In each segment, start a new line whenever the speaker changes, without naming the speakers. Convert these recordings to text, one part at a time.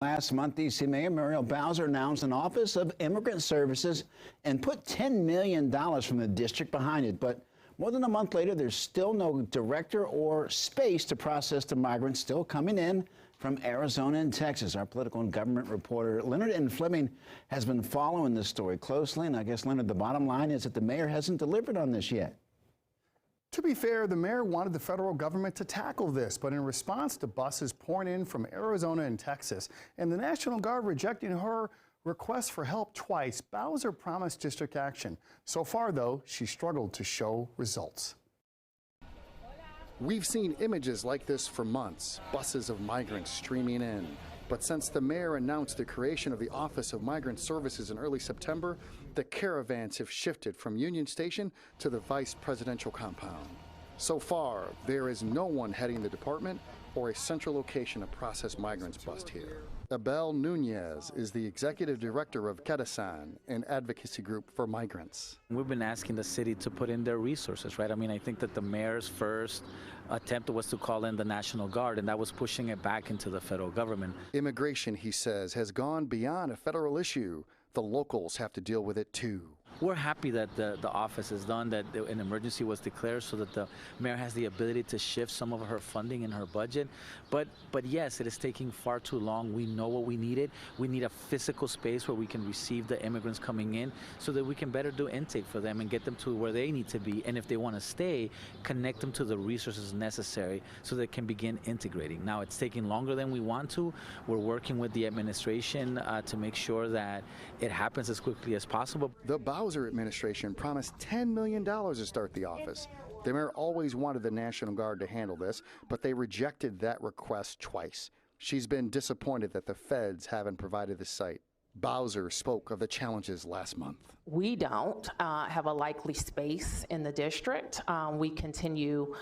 Last month, D.C. Mayor Muriel Bowser announced an Office of Immigrant Services and put $10 million from the district behind it. But more than a month later, there's still no director or space to process the migrants still coming in from Arizona and Texas. Our political and government reporter Leonard N. Fleming has been following this story closely. And I guess, Leonard, the bottom line is that the mayor hasn't delivered on this yet.
To be fair, the mayor wanted the federal government to tackle this, but in response to buses pouring in from Arizona and Texas and the National Guard rejecting her request for help twice, Bowser promised district action. So far, though, she struggled to show results. We've seen images like this for months, buses of migrants streaming in. But since the mayor announced the creation of the Office of Migrant Services in early September, the caravans have shifted from Union Station to the vice presidential compound. So far, there is no one heading the department or a central location to process migrants bust here. Abel Nunez is the executive director of Kedasan, an advocacy group for migrants.
We've been asking the city to put in their resources, right? I mean, I think that the mayor's first attempt was to call in the National Guard, and that was pushing it back into the federal government.
Immigration, he says, has gone beyond a federal issue. The locals have to deal with it too.
We're happy that the office is done, that an emergency was declared so that the mayor has the ability to shift some of her funding in her budget. But yes, it is taking far too long. We know what we needed. We need a physical space where we can receive the immigrants coming in so that we can better do intake for them and get them to where they need to be. And if they want to stay, connect them to the resources necessary so they can begin integrating. Now, it's taking longer than we want to. We're working with the administration to make sure that it happens as quickly as possible.
The Bowser administration promised $10 million to start the office. The mayor always wanted the National Guard to handle this, but they rejected that request twice. She's been disappointed that the feds haven't provided the site. Bowser spoke of the challenges last month.
We don't have a likely space in the district. We continue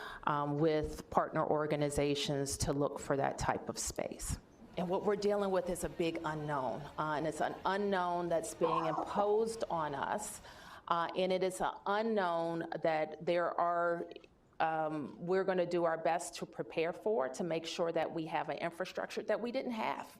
with partner organizations to look for that type of space. And what we're dealing with is a big unknown, and it's an unknown that's being imposed on us, and it is an unknown that there are, we're going to do our best to prepare for, to make sure that we have an infrastructure that we didn't have.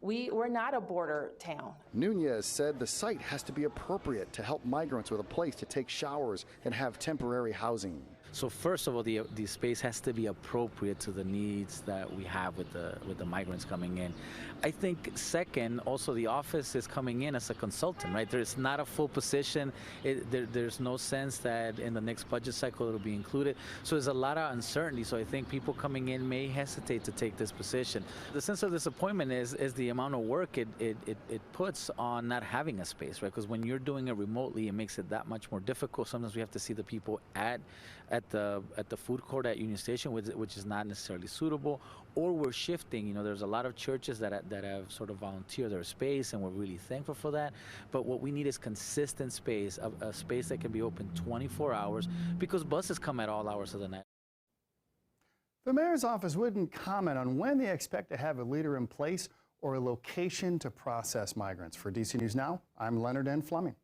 We're not a border town.
Nunez said the site has to be appropriate to help migrants with a place to take showers and have temporary housing.
So first of all, the space has to be appropriate to the needs that we have with the migrants coming in. I think second, also the office is coming in as a consultant, right? There's not a full position. There's no sense that in the next budget cycle it'll be included. So there's a lot of uncertainty. So I think people coming in may hesitate to take this position. The sense of disappointment is the amount of work it puts on not having a space, right? Because when you're doing it remotely, it makes it that much more difficult. Sometimes we have to see the people at the food court at Union Station, which is not necessarily suitable, or we're shifting. You know, there's a lot of churches that have sort of volunteered their space, and we're really thankful for that. But what we need is consistent space, a space that can be open 24 hours, because buses come at all hours of the night.
The mayor's office wouldn't comment on when they expect to have a leader in place or a location to process migrants. For DC News Now, I'm Leonard N. Fleming.